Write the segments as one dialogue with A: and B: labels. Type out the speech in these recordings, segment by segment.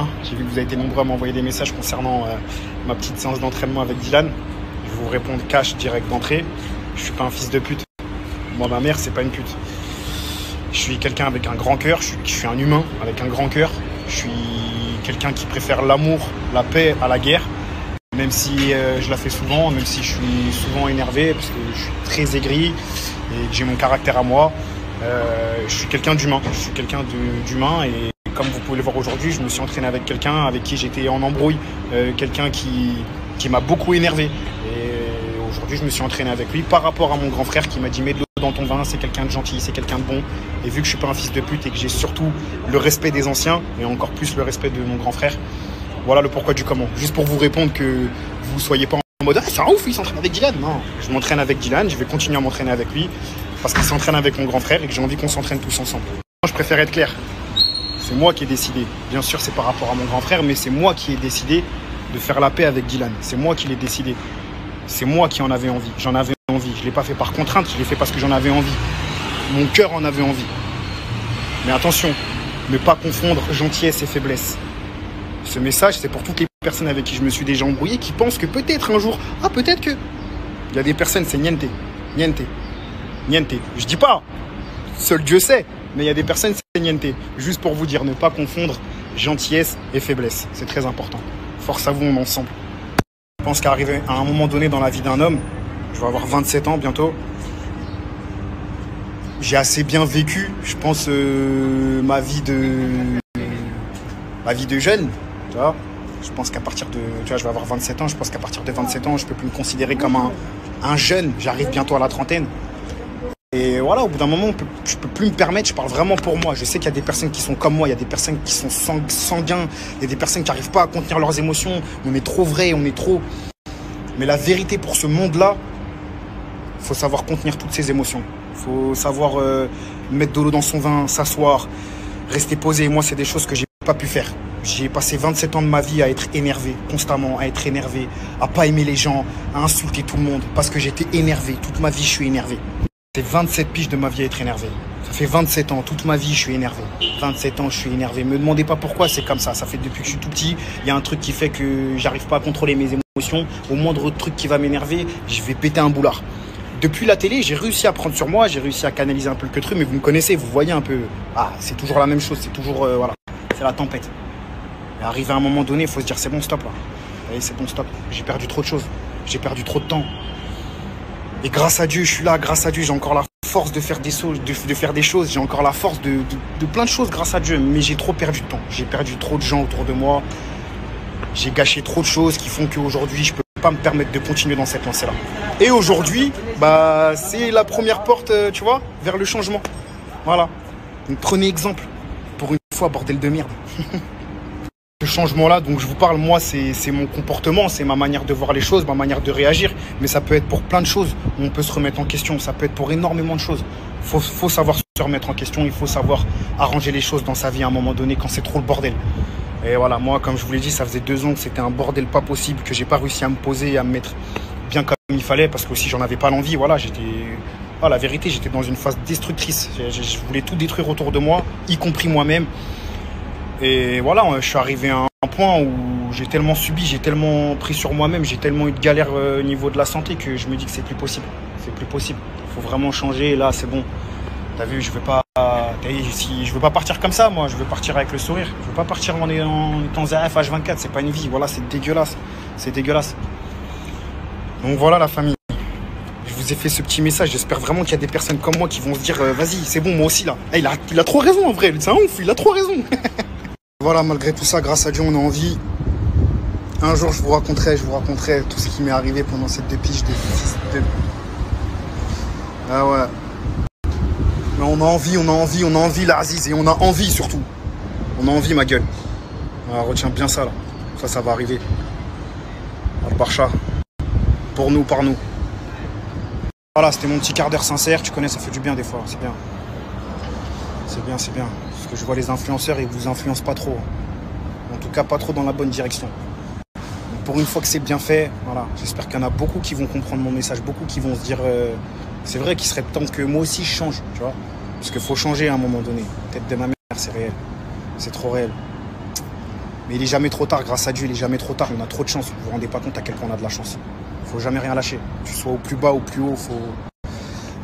A: bien. J'ai vu que vous avez été nombreux à m'envoyer des messages concernant ma petite séance d'entraînement avec Dylan. Je vais vous répondre cash direct d'entrée. Je suis pas un fils de pute. Moi, ma mère, c'est pas une pute. Je suis quelqu'un avec un grand cœur. Je suis un humain avec un grand cœur. Je suis quelqu'un qui préfère l'amour, la paix à la guerre. Même si je la fais souvent, même si je suis souvent énervé, parce que je suis très aigri et que j'ai mon caractère à moi. Je suis quelqu'un d'humain. Je suis quelqu'un d'humain et comme vous pouvez le voir aujourd'hui, je me suis entraîné avec quelqu'un avec qui j'étais en embrouille. Quelqu'un qui m'a beaucoup énervé. Et aujourd'hui, je me suis entraîné avec lui par rapport à mon grand frère qui m'a dit « Mets de l'eau dans ton vin, c'est quelqu'un de gentil, c'est quelqu'un de bon. » Et vu que je suis pas un fils de pute et que j'ai surtout le respect des anciens et encore plus le respect de mon grand frère, voilà le pourquoi du comment. Juste pour vous répondre que vous ne soyez pas en mode « Ah, c'est un ouf, il s'entraîne avec Dylan !» Non, je m'entraîne avec Dylan, je vais continuer à m'entraîner avec lui parce qu'il s'entraîne avec mon grand frère et que j'ai envie qu'on s'entraîne tous ensemble. Moi, je préfère être clair. C'est moi qui ai décidé. Bien sûr, c'est par rapport à mon grand frère, mais c'est moi qui ai décidé de faire la paix avec Dylan. C'est moi qui l'ai décidé. C'est moi qui en avais envie. J'en avais envie. Je ne l'ai pas fait par contrainte, je l'ai fait parce que j'en avais envie. Mon cœur en avait envie. Mais attention, ne pas confondre gentillesse et faiblesse. Ce message, c'est pour toutes les personnes avec qui je me suis déjà embrouillé, qui pensent que peut-être un jour, peut-être que... Il y a des personnes, c'est niente. Niente. Niente. Je dis pas. Seul Dieu sait. Mais il y a des personnes, c'est niente. Juste pour vous dire, ne pas confondre gentillesse et faiblesse. C'est très important. Force à vous, on est ensemble. Je pense qu'arriver à un moment donné dans la vie d'un homme, je vais avoir 27 ans bientôt, j'ai assez bien vécu, je pense, ma vie de jeune. Tu vois, je pense qu'à partir de... Tu vois, je vais avoir 27 ans. Je pense qu'à partir de 27 ans, je ne peux plus me considérer comme un jeune. J'arrive bientôt à la trentaine. Et voilà, au bout d'un moment, je ne peux plus me permettre. Je parle vraiment pour moi. Je sais qu'il y a des personnes qui sont comme moi. Il y a des personnes qui sont sanguins. Il y a des personnes qui n'arrivent pas à contenir leurs émotions. On est trop vrai, on est trop... Mais la vérité pour ce monde-là, il faut savoir contenir toutes ses émotions. Il faut savoir mettre de l'eau dans son vin, s'asseoir, rester posé. Moi, c'est des choses que j'ai pas pu faire. J'ai passé 27 ans de ma vie à être énervé, constamment, à être énervé, à pas aimer les gens, à insulter tout le monde, parce que j'étais énervé. Toute ma vie, je suis énervé. C'est 27 piges de ma vie à être énervé. Ça fait 27 ans, toute ma vie, je suis énervé. 27 ans, je suis énervé. Me demandez pas pourquoi, c'est comme ça. Ça fait depuis que je suis tout petit. Il y a un truc qui fait que j'arrive pas à contrôler mes émotions. Au moindre truc qui va m'énerver, je vais péter un boulard. Depuis la télé, j'ai réussi à prendre sur moi, j'ai réussi à canaliser un peu le truc, mais vous me connaissez, vous voyez un peu. C'est toujours la même chose, c'est toujours, voilà, c'est la tempête. Et arrivé à un moment donné, il faut se dire, c'est bon, stop là. Allez, c'est bon, stop. J'ai perdu trop de choses, j'ai perdu trop de temps. Et grâce à Dieu, je suis là, grâce à Dieu, j'ai encore la force de faire des choses, j'ai encore la force de plein de choses grâce à Dieu, mais j'ai trop perdu de temps. J'ai perdu trop de gens autour de moi, j'ai gâché trop de choses qui font qu'aujourd'hui, je peux pas me permettre de continuer dans cette lancée-là. Et aujourd'hui, c'est la première porte, tu vois, vers le changement. Voilà. Donc, prenez exemple. Pour une fois, bordel de merde. Ce changement-là, donc je vous parle, moi, c'est mon comportement, c'est ma manière de voir les choses, ma manière de réagir. Mais ça peut être pour plein de choses où on peut se remettre en question. Ça peut être pour énormément de choses. Faut savoir se remettre en question. Il faut savoir arranger les choses dans sa vie à un moment donné quand c'est trop le bordel. Et voilà, moi, comme je vous l'ai dit, ça faisait 2 ans que c'était un bordel pas possible, que j'ai pas réussi à me poser et à me mettre bien comme il fallait, parce que aussi j'en avais pas l'envie. Voilà, la vérité, j'étais dans une phase destructrice. Je voulais tout détruire autour de moi, y compris moi-même. Et voilà, je suis arrivé à un point où j'ai tellement subi, j'ai tellement pris sur moi-même, j'ai tellement eu de galères au niveau de la santé que je me dis que c'est plus possible. C'est plus possible. Il faut vraiment changer. Et là, c'est bon. T'as vu, je veux pas partir comme ça, moi. Je veux partir avec le sourire. Je veux pas partir en étant ZF H24. C'est pas une vie. Voilà, c'est dégueulasse. C'est dégueulasse. Donc voilà, la famille. Je vous ai fait ce petit message. J'espère vraiment qu'il y a des personnes comme moi qui vont se dire vas-y, c'est bon, moi aussi là. Il a trop raison en vrai. C'est un ouf, il a trop raison. Voilà, malgré tout ça, grâce à Dieu, on a envie. Un jour, je vous raconterai tout ce qui m'est arrivé pendant cette 2 piges de... Ah ouais. Mais on a envie, la Aziz, et on a envie surtout. On a envie, ma gueule. Alors, retiens bien ça, là. Ça va arriver. Al-Barcha. Pour nous, par nous. Voilà, c'était mon petit quart d'heure sincère. Tu connais, ça fait du bien des fois. C'est bien. C'est bien, c'est bien. Parce que je vois les influenceurs, ils vous influencent pas trop. En tout cas, pas trop dans la bonne direction. Donc, pour une fois que c'est bien fait, voilà. J'espère qu'il y en a beaucoup qui vont comprendre mon message. Beaucoup qui vont se dire... c'est vrai qu'il serait temps que moi aussi je change, tu vois. Parce qu'il faut changer à un moment donné. Tête de ma mère, c'est réel. C'est trop réel. Mais il est jamais trop tard, grâce à Dieu, il est jamais trop tard. On a trop de chance, vous vous rendez pas compte à quel point on a de la chance. Faut jamais rien lâcher. Que tu sois au plus bas, au plus haut, faut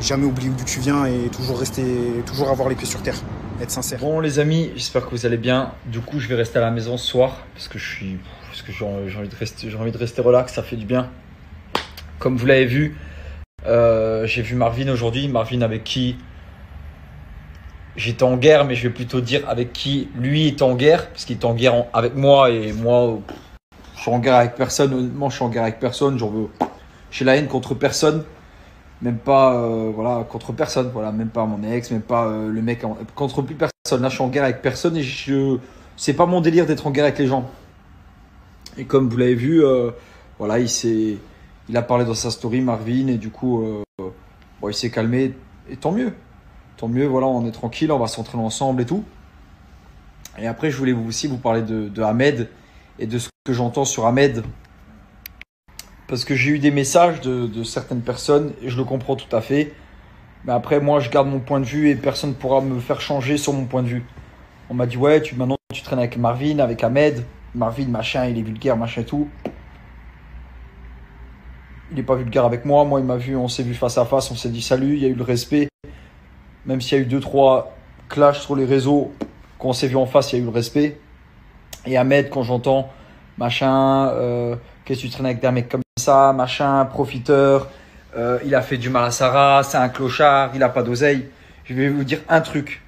A: jamais oublier d'où tu viens et toujours avoir les pieds sur terre. Être sincère.
B: Bon les amis, j'espère que vous allez bien. Du coup, je vais rester à la maison ce soir parce que j'ai envie de rester relax, ça fait du bien. Comme vous l'avez vu, j'ai vu Marvin aujourd'hui. Marvin avec qui j'étais en guerre, mais je vais plutôt dire avec qui lui est en guerre, parce qu'il est en guerre avec moi et moi, je suis en guerre avec personne. Honnêtement, je suis en guerre avec personne. J'ai la haine contre personne. Même pas contre personne, même pas mon ex, même pas le mec, contre plus personne. Là, je suis en guerre avec personne et c'est pas mon délire d'être en guerre avec les gens. Et comme vous l'avez vu, il a parlé dans sa story, Marvin, et du coup, il s'est calmé. Et tant mieux, on est tranquille, on va s'entraîner ensemble et tout. Et après, je voulais aussi vous parler de Ahmed et de ce que j'entends sur Ahmed. Parce que j'ai eu des messages de certaines personnes et je le comprends tout à fait. Mais après, moi, je garde mon point de vue et personne ne pourra me faire changer sur mon point de vue. On m'a dit, ouais, maintenant tu traînes avec Marvin, avec Ahmed. Marvin, machin, il est vulgaire, machin et tout. Il n'est pas vulgaire avec moi. Moi, il m'a vu, on s'est vu face à face, on s'est dit salut, il y a eu le respect. Même s'il y a eu 2-3 clashs sur les réseaux, quand on s'est vu en face, il y a eu le respect. Et Ahmed, quand j'entends machin, qu'est-ce que tu traînes avec des mecs comme ça, machin, profiteur, il a fait du mal à Sarah, c'est un clochard, il a pas d'oseille. Je vais vous dire un truc,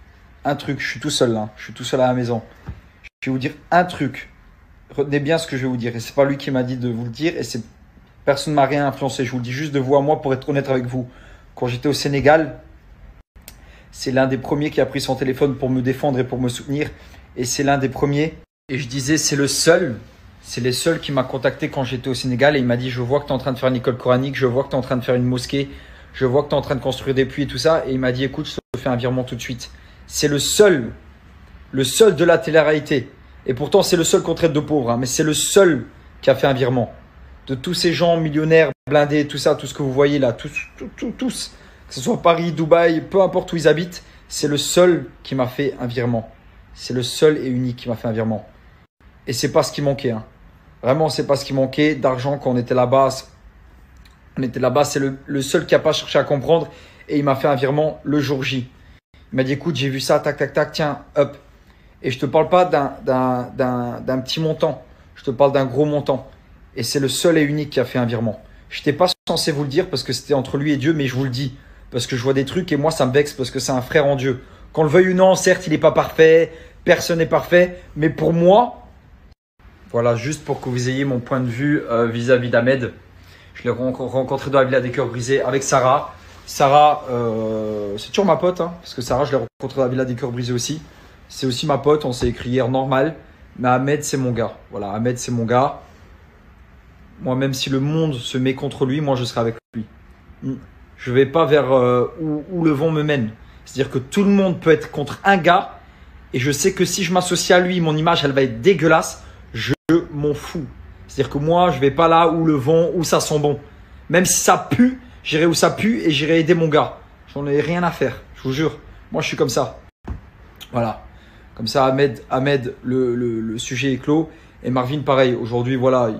B: je suis tout seul là, je suis tout seul à la maison. Je vais vous dire un truc, retenez bien ce que je vais vous dire, et c'est pas lui qui m'a dit de vous le dire, et personne m'a rien influencé, je vous le dis juste de vous à moi pour être honnête avec vous. Quand j'étais au Sénégal, c'est l'un des premiers qui a pris son téléphone pour me défendre et pour me soutenir, et c'est l'un des premiers, et je disais c'est le seuls qui m'a contacté quand j'étais au Sénégal et il m'a dit je vois que tu es en train de faire une école coranique, je vois que tu es en train de faire une mosquée, je vois que tu es en train de construire des puits et tout ça. Et il m'a dit écoute, je te fais un virement tout de suite. C'est le seul de la télé-réalité. Et pourtant c'est le seul qu'on traite de pauvre, hein, mais c'est le seul qui a fait un virement. De tous ces gens millionnaires, blindés, tout ça, tout ce que vous voyez là, tous, que ce soit Paris, Dubaï, peu importe où ils habitent, c'est le seul qui m'a fait un virement. C'est le seul et unique qui m'a fait un virement. Et c'est pas ce qui manquait, hein. Vraiment, c'est pas ce qui manquait d'argent quand on était là-bas. C'est le seul qui a pas cherché à comprendre et il m'a fait un virement le jour J. Il m'a dit écoute, j'ai vu ça, tac, tac, tac, tiens, hop. Et je te parle pas d'un petit montant, je te parle d'un gros montant. Et c'est le seul et unique qui a fait un virement. Je n'étais pas censé vous le dire parce que c'était entre lui et Dieu, mais je vous le dis. Parce que je vois des trucs et moi, ça me vexe parce que c'est un frère en Dieu. Qu'on le veuille ou non, certes, il n'est pas parfait, personne n'est parfait, mais pour moi, voilà, juste pour que vous ayez mon point de vue vis-à-vis d'Ahmed. Je l'ai rencontré dans la Villa des Cœurs Brisés avec Sarah. Sarah, c'est toujours ma pote, hein, parce que Sarah, je l'ai rencontrée dans la Villa des Cœurs Brisés aussi. C'est aussi ma pote, on s'est écrit hier normal. Mais Ahmed, c'est mon gars. Voilà, Ahmed, c'est mon gars. Moi, même si le monde se met contre lui, moi, je serai avec lui. Je ne vais pas vers où le vent me mène. C'est-à-dire que tout le monde peut être contre un gars. Et je sais que si je m'associe à lui, mon image, elle va être dégueulasse. Je m'en fous. C'est-à-dire que moi, je vais pas là où le vent, où ça sent bon. Même si ça pue, j'irai où ça pue et j'irai aider mon gars. J'en ai rien à faire, je vous jure. Moi, je suis comme ça. Voilà. Comme ça, Ahmed, le sujet est clos. Et Marvin, pareil. Aujourd'hui, voilà,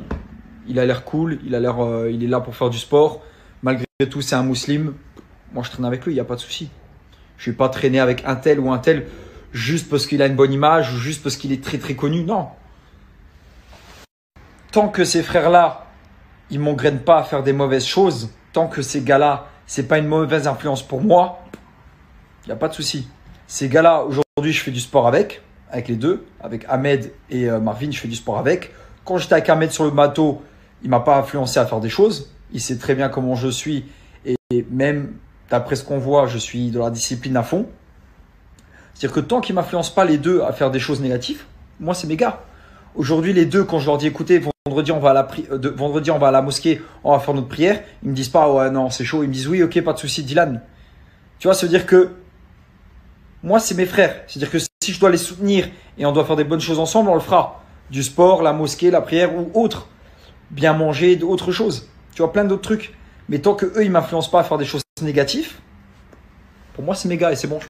B: il a l'air cool. Il est là pour faire du sport. Malgré tout, c'est un musulman. Moi, je traîne avec lui, il n'y a pas de souci. Je ne vais pas traîner avec un tel ou un tel juste parce qu'il a une bonne image ou juste parce qu'il est très, très connu. Non. Tant que ces frères-là, ils ne m'engrainent pas à faire des mauvaises choses, tant que ces gars-là, ce n'est pas une mauvaise influence pour moi, il n'y a pas de souci. Ces gars-là, aujourd'hui, je fais du sport avec les deux, avec Ahmed et Marvin, je fais du sport avec. Quand j'étais avec Ahmed sur le bateau, il ne m'a pas influencé à faire des choses. Il sait très bien comment je suis et même d'après ce qu'on voit, je suis dans la discipline à fond. C'est-à-dire que tant qu'ils ne m'influencent pas les deux à faire des choses négatives, moi, c'est mes gars. Aujourd'hui, les deux, quand je leur dis écoutez, vendredi, on va à la mosquée, on va faire notre prière, ils me disent pas ouais, non, c'est chaud. Ils me disent oui, ok, pas de souci, Dylan. Tu vois, ça veut dire que moi, c'est mes frères. C'est-à-dire que si je dois les soutenir et on doit faire des bonnes choses ensemble, on le fera. Du sport, la mosquée, la prière ou autre. Bien manger, autre chose. Tu vois, plein d'autres trucs. Mais tant que eux, ils m'influencent pas à faire des choses négatives, pour moi, c'est mes gars et c'est bon.